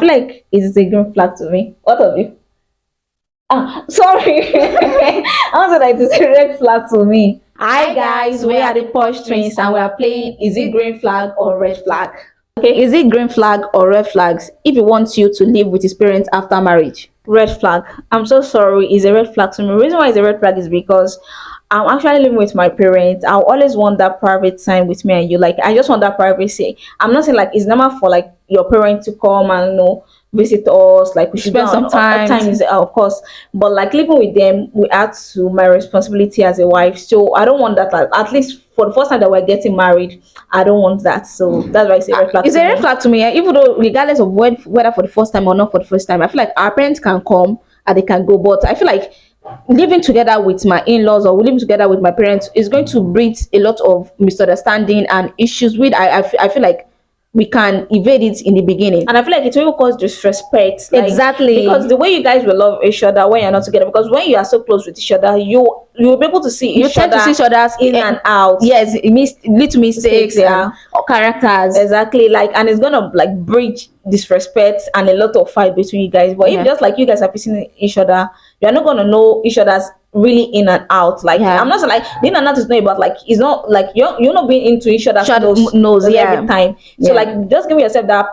feel like it's a green flag to me. What of you? Ah, sorry. I was like, it's a red flag to me. Hi guys, we are the Posh Twins and we are playing Is it green flag or red flag? Okay. Is it green flag or red flags if he wants you to live with his parents after marriage? Red flag. I'm so sorry, it's a red flag to me. The reason why it's a red flag is because I'm actually living with my parents. I always want that private time with me and you. Like I just want that privacy. I'm not saying like it's normal for like your parent to come and visit us. Like we should Spend some time. time is of course, but like living with them, we add to my responsibility as a wife. So I don't want that. Like, at least for the first time that we're getting married, I don't want that. So that's why it's a red flag. It's to a red me. flag to me, even though regardless of whether for the first time or not for the first time, I feel like our parents can come and they can go, but I feel like living together with my in-laws or living together with my parents is going to breed a lot of misunderstanding and issues with I feel like we can evade it in the beginning. And I feel like it will cause disrespect. Like, Exactly. Because the way you guys will love each other when you're not together, because when you are so close with each other, you'll be able to see You each tend other to see each other's in and out. Yes, little mistakes, Yeah. or characters. Exactly. Like, and it's gonna like bridge disrespect and a lot of fight between you guys. But Yeah. if just like you guys are facing each other, you're not gonna know each other's really in and out. Like Yeah. I'm not saying like in and out is not about like it's not like you're not being into each other's nose Yeah. every time. So Yeah. like just give yourself that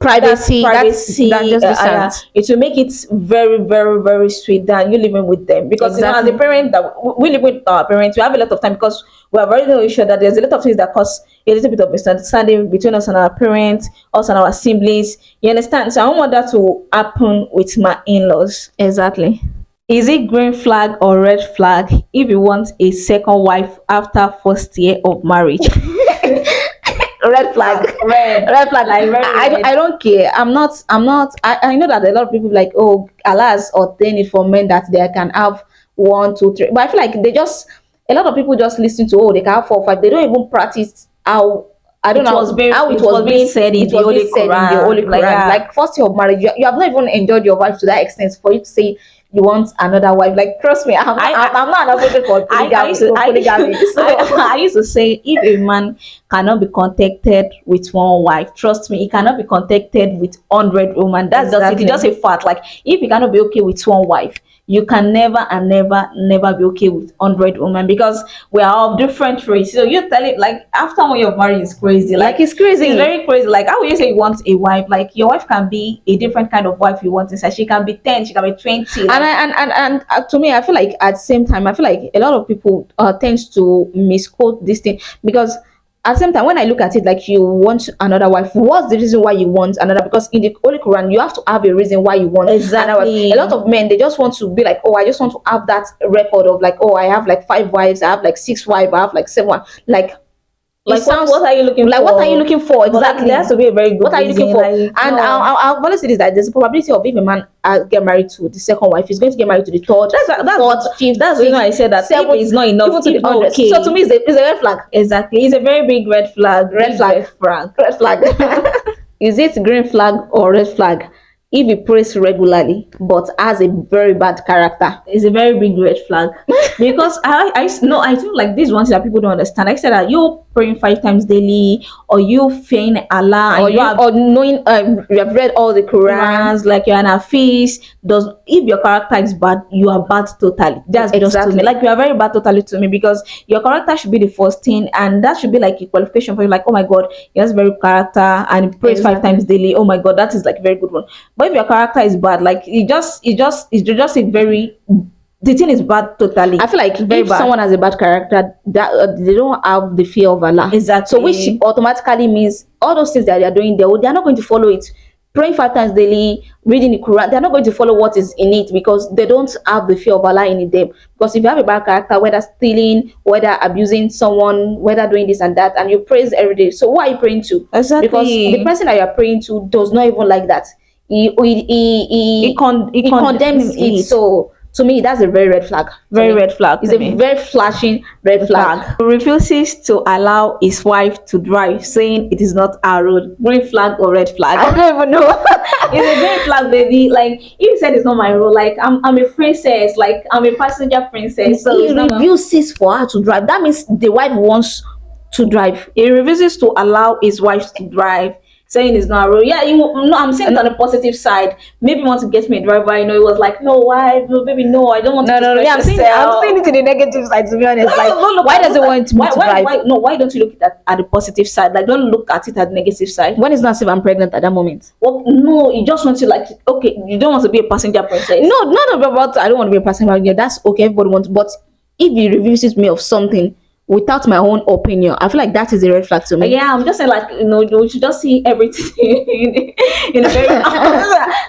Privacy. privacy. That's just decent. It will make it very, very, very sweet than you living with them. Because Exactly. as a parent that we live with our parents, we have a lot of time because we are very know each other. There's a lot of things that cause a little bit of misunderstanding between us and our parents, us and our siblings. You understand? So I don't want that to happen with my in-laws. Exactly. Is it green flag or red flag if you want a second wife after first year of marriage? Red flag. Red flag. Like, very red. I don't care. I know that a lot of people like, oh, Allah has ordained it for men that they can have one, two, three. But I feel like a lot of people just listen to, oh, they can have four, five. They don't even practice how, I don't It know was being- how it was being said in it the was Holy being said in the Quran. Holy Quran. Like, yeah. Like first year of marriage, you have not even enjoyed your wife to that extent for you to say you want another wife. Like trust me, I'm not an advocate for polygamy. So I used to say if a man cannot be contacted with one wife, trust me, he cannot be contacted with 100 women. That's Exactly. just a fact. Like if you cannot be okay with one wife, you can never and never be okay with 100 women because we are of different race. So you tell it like after one year of marriage is crazy. Like, it's crazy. It's very crazy. Like how would you say you want a wife? Like your wife can be a different kind of wife you want inside. She can be 10, she can be 20. Like, and to me, I feel like at the same time, I feel like a lot of people tends to misquote this thing because at the same time, when I look at it, like you want another wife, what's the reason why you want another? Because in the Holy Quran, you have to have a reason why you want another wife. Exactly. A lot of men, they just want to be like, oh, I just want to have that record of like, oh, I have like 5 wives, I have like 6 wives, I have like 7. Like what are you looking like for? what are you looking for But, like, exactly? there has to be a very good What are you looking reason, for? like, And no. I've always said is that there's a probability of if a man get married to the second wife, he's going to get married to the third, fourth, fifth. That's the reason I said that seventh, if it's not enough, even to the if not 100. okay. So to me, it's a red flag. Exactly, it's a very big red flag. Red flag. Red flag. Is it green flag or red flag if he prays regularly but has a very bad character? It's a very big red flag because I feel like these ones that people don't understand. I said that you praying 5 times daily, or you feign Allah, Or and you or knowing you have read all the Quran. Quran's like you're an Hafiz. Does if your character is bad, you are bad totally. That's just to Exactly. me. Like you are very bad totally to me because your character should be the first thing, and that should be like a qualification for you. Like, oh my God, he has very good character and he prays 5 Exactly. times daily. Oh my God, that is like a very good one. But if your character is bad, like it's just a very the thing is bad totally. I feel like very if bad. someone has a bad character, that they don't have the fear of Allah. Exactly. So which automatically means all those things that they are doing, they're not going to follow it. Praying 5 times daily, reading the Quran, they're not going to follow what is in it because they don't have the fear of Allah in them. Because if you have a bad character, whether stealing, whether abusing someone, whether doing this and that, and you praise every day, so what are you praying to? Exactly. Because the person that you are praying to does not even like that. He condemns it. So to me, that's a very red flag. Very red flag. It's to a me. very flashing red flag. He refuses to allow his wife to drive, saying it is not our road. Green flag or red flag? I don't even know. It's a green flag, baby. Like if you said it's not my road, like I'm a princess, like I'm a passenger princess. So He it's not refuses for her to drive. That means the wife wants to drive. he refuses to allow his wife to drive. saying it's not a role. Yeah, no, I'm saying it on the positive side. Maybe you want to get me a driver. It was like, no, why, no, baby, no, I don't want No, to no, no. Yeah, stress I'm yourself. saying it to the negative side. To be honest, like, No, look why at- does it look want at- me why, to why, drive why, no, why don't you look at the positive side? Like, don't look at it at the negative side. when it's not as if I'm pregnant at that moment? Well, no, you just want to like, okay, you don't want to be a passenger princess. No, not about. I don't want to be a person. Yeah, that's okay. Everybody wants, but if he refuses me of something without my own opinion, I feel like that is a red flag to me. Yeah, I'm just saying, like, you should just see everything in a very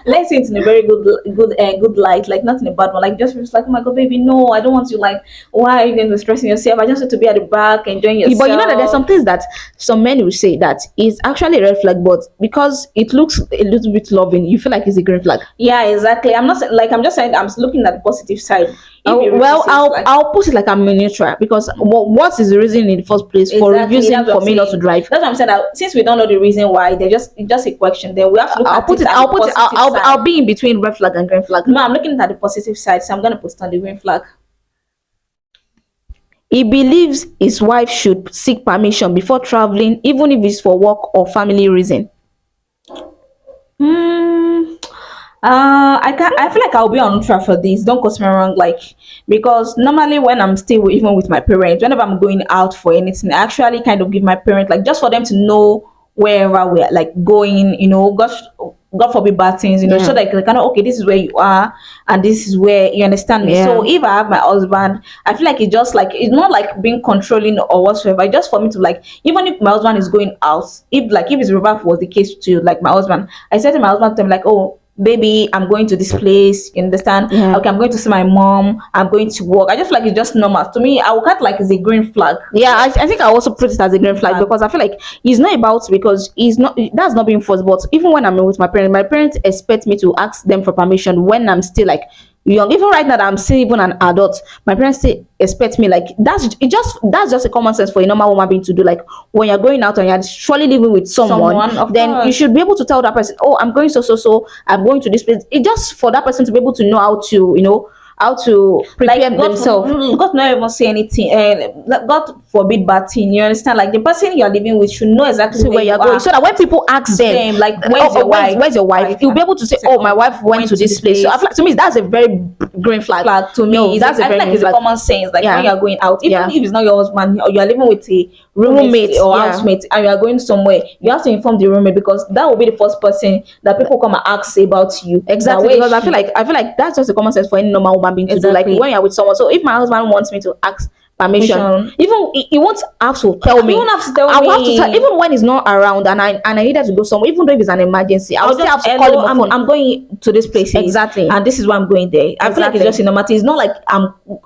let's say it's in a very good light, like not in a bad one. Like, just like, oh my god, baby, no, I don't want you. Like, why are you going to be stressing yourself? I just want to be at the back enjoying yourself. But you know that there's some things that some men will say that is actually a red flag, but because it looks a little bit loving, you feel like it's a green flag. Yeah, exactly. I'm not like, I'm just saying, I'm looking at the positive side. If you Well, refuse, like, I'll put it like I'm neutral because what is the reason in the first place for exactly, refusing that's what for me I'm not to saying. drive? That's what I'm saying. That since we don't know the reason why, it's just a question. Then we have to look I'll at put it. at I'll the put it. positive side. I'll be in between red flag and green flag. No, I'm looking at the positive side, so I'm gonna put it on the green flag. He believes his wife should seek permission before traveling, even if it's for work or family reason. Hmm. I can I feel like I'll be on neutral for this. Don't quote me wrong, like, because normally when I'm still even with my parents, whenever I'm going out for anything, I actually kind of give my parents, like, just for them to know wherever we're like going. God forbid bad things. Yeah. So like, kind of, okay, this is where you are, and this is where you understand me. Yeah. So if I have my husband, I feel like it's not like being controlling or whatsoever. It's just for me to, like, even if my husband is going out, if his reverse was the case to like my husband, I said to my husband, to him, like, oh, baby, I'm going to this place, you understand? Yeah. Okay, I'm going to see my mom, I'm going to work. I just feel like it's just normal to me. I would kind of like it's a green flag. Yeah, I think I also put it as a green flag Flag. because I feel like it's not about because he's not that's not being forced. But even when I'm with my parents expect me to ask them for permission when I'm still like young. Even right now that I'm still even an adult, my parents still expect me like that's just a common sense for a normal woman being to do. Like when you're going out and you're surely living with someone, Of then you course. should be able to tell that person, oh, I'm going so, I'm going to this place. It just for that person to be able to know how to prepare themselves. God not even say anything. God forbid bad thing. You understand? Like the person you're living with should know exactly See where you're going, are. so that when people ask them, Them, like, where's your wife? where's your wife, you'll be able to say, oh, my wife went to this place. So I feel like to me that's a very green flag. To me, No, that's a I feel very like green it's a flag. common sense. Like Yeah. when you're going out, even Yeah. if it's not your husband or you're living with a roommate or Yeah. housemate, and you are going somewhere, you have to inform the roommate, because that will be the first person that people come and ask about you. Exactly, Now, where because is she? I feel like that's just a common sense for any normal woman being to do. Exactly. Like when you're with someone. So if my husband wants me to ask permission, Permission. even he won't have to tell me. You won't have to tell I will have to me. tell even when he's not around and I needed to go somewhere, even though if it's an emergency, I'll still have to call him on phone. I'm going to this place. Exactly. And this is why I'm going there. I feel like Exactly. it's just a normal thing. It's not like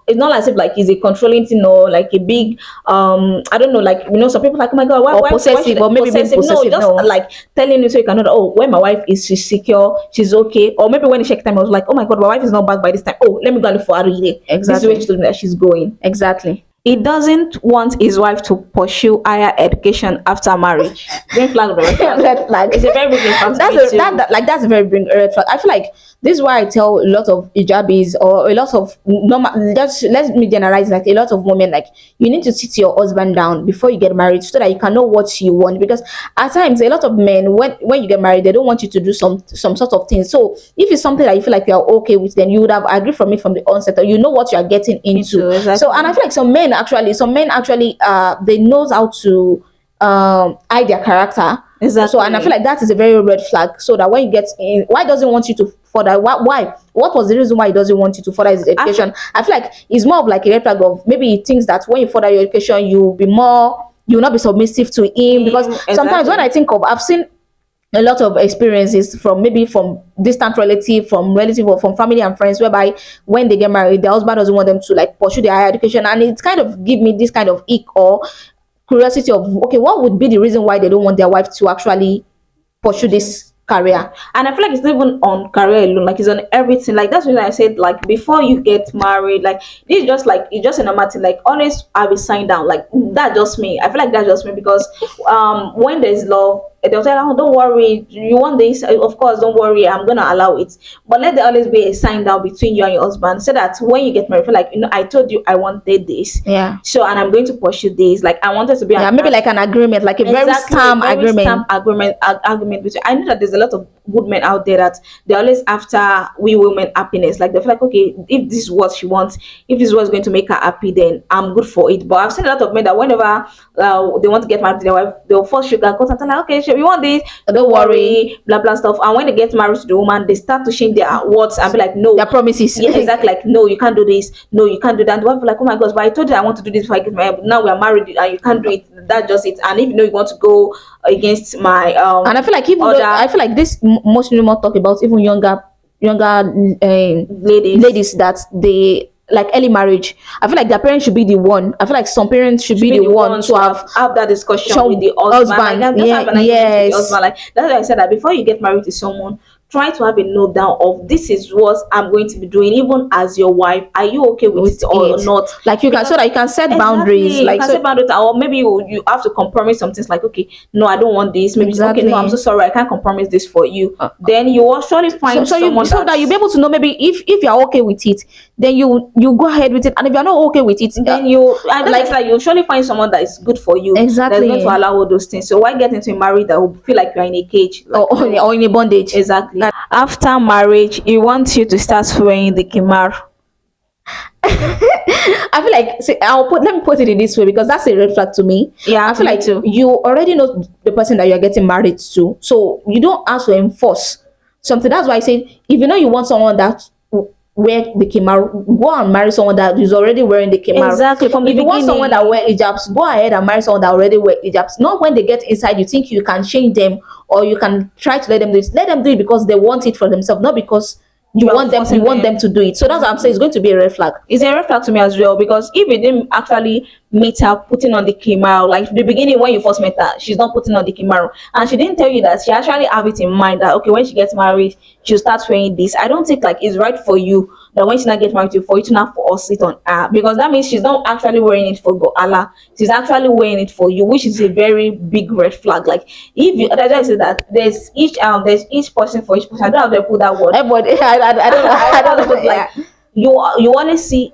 it's not as if like it's a controlling thing or like a big I don't know, like some people like, oh my god, why Or why possessive, should or maybe being possessive? possessive, No, just no. like telling you so you can know that, oh, when my wife is, she's secure, she's okay. Or maybe when the check time I was like, oh my god, my wife is not back by this time. Oh, let me go and look for her really. This is Exactly. where she told me that she's going. Exactly. He doesn't want his wife to pursue higher education after marriage. Green flag or red flag? Red flag. It's a very big green flag. to That's me a, too. that's a very big red flag. I feel like this is why I tell a lot of hijabis or a lot of normal. Just let me generalize. Like a lot of women, like you need to sit your husband down before you get married so that you can know what you want. Because at times a lot of men, when you get married, they don't want you to do some sort of things. So if it's something that you feel like you're okay with, then you would have agreed from it from the onset, or you know what you are getting into. Exactly. So and I feel like some men actually they knows how to hide their character. Exactly. So and I feel like that is a very red flag. So that when you get in, why doesn't want you to further? Why? What was the reason why he doesn't want you to further his education? I feel like it's more of like a red flag of maybe he thinks that when you further your education, you'll not be submissive to him. Because sometimes when I think of, I've seen a lot of experiences from distant relative or from family and friends, whereby when they get married, their husband doesn't want them to like pursue their higher education, and it's kind of give me this kind of ick or curiosity of, okay, what would be the reason why they don't want their wife to actually pursue this career? And I feel like it's not even on career alone, like it's on everything. Like that's what I said, like before you get married, like this is just like it's just a normal thing. Like always have a sign down. Like that's just me. I feel like that's just me because when there's love, they'll tell her, oh, don't worry, you want this, of course, don't worry, I'm gonna allow it. But let there always be a sign down between you and your husband, so that when you get married, feel like, I told you I wanted this, Yeah. so, and I'm going to pursue this. Like, I wanted to be Yeah, an maybe like an agreement, like a very exactly, stamp very agreement. stamp argument between. I know that there's a lot of good men out there that they're always after we women happiness. Like, they feel like, okay, if this is what she wants, if this is what's going to make her happy, then I'm good for it. But I've seen a lot of men that whenever they want to get married to their wife, they'll force sugar coat and tell her, okay, so you want this, don't worry, blah blah stuff. And when they get married to the woman, they start to change their words and be like, no, Their promises. yeah, exactly. Like, no, you can't do this. No, you can't do that. And the wife will be like, oh my gosh, but I told you I want to do this before I get married. But now we are married and you can't do it. That's just it. And if you want to go against my And I feel like even though, I feel like this mostly more talk about even younger ladies that they like early marriage. I feel like their parents should be the one. I feel like some parents should be the one to have that discussion some with the husband. Like, just yeah, have an argument with yes. the husband. Like, that's why I said that before you get married to someone, try to have a note down of this is what I'm going to be doing, even as your wife. Are you okay with it or not? Like, you can, so that you can set boundaries. Exactly, Like, you can so set boundaries, or maybe you have to compromise some things. Like, okay, no, I don't want this. Maybe Exactly. okay, no, I'm so sorry, I can't compromise this for you. Then you will surely find someone that you'll be able to know, maybe if you're okay with it, then you go ahead with it. And if you're not okay with it, then like you'll surely find someone that is good for you. Exactly. That's going to allow all those things. So why get into a marriage that will feel like you're in a cage, like, or in a bondage? Exactly. After marriage, he wants you to start swearing the kimar. I feel like, see, let me put it in this way, because that's a red flag to me. Yeah, I feel like too. you already know the person that you're getting married to, so you don't have to enforce something. That's why I say, if you know you want someone that wear the kimaru, go and marry someone that is already wearing the kimaru. Exactly. From the if you want beginning. someone that wear hijabs, go ahead and marry someone that already wear hijabs. Not when they get inside you think you can change them, or you can try to let them do it. Let them do it because they want it for themselves, not because you want them to do it. So that's what I'm saying. It's going to be a red flag. It's a red flag to me as well, because if you didn't actually meet her putting on the kimaru, like the beginning when you first met her, she's not putting on the kimaru, and she didn't tell you that she actually have it in mind that okay, when she gets married, she'll start wearing this. I don't think like it's right for you that when she not get married to you, for you to not force it on her, because that means she's not actually wearing it for God Allah. She's actually wearing it for you, which is a very big red flag. Like, if you, that's why I say that there's each person for each person. I don't have to put that word. But I don't know. I don't know. Like, you always see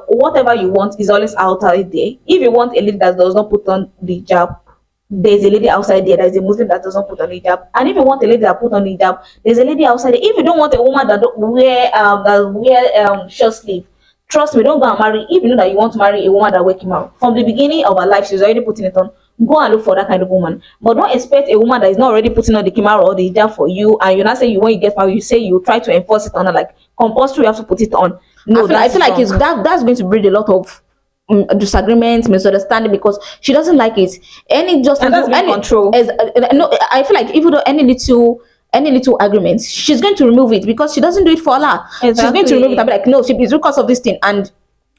whatever you want is always outside there. If you want a lady that does not put on the hijab, there's a lady outside there that is a Muslim that doesn't put on hijab. And if you want a lady that put on hijab, there's a lady outside there. If you don't want a woman that don't wear short sleeve, trust me, don't go and marry. If you know that you want to marry a woman that wear kimaru, from the beginning of her life, she's already putting it on. Go and look for that kind of woman. But don't expect a woman that is not already putting on the kimaru or the hijab for you, and you're not saying when you get married, you say you try to enforce it on her, like compulsory, you have to put it on. No, I feel like that's going to bring a lot of disagreements, misunderstanding, because she doesn't like it. Any control. No, I feel like even though any little arguments, she's going to remove it because she doesn't do it for Allah. Exactly. She's going to remove it and be like, no, it's because of this thing. And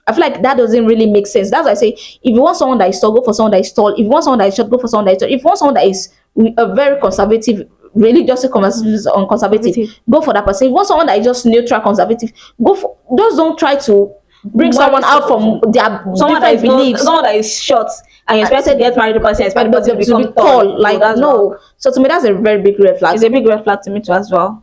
I feel like that doesn't really make sense. That's why I say, if you want someone that is tall, go for someone that is tall. If you want someone that is short, go for someone that is tall. If you want someone that is a very conservative, religiously conservative, go for that person. If you want someone that is just neutral conservative, go for. Just don't try to bring someone out from their different beliefs. Someone that is short and you expect to get married to the person, expect the person to become tall. Like, no. So to me, that's a very big red flag. It's a big red flag to me too as well.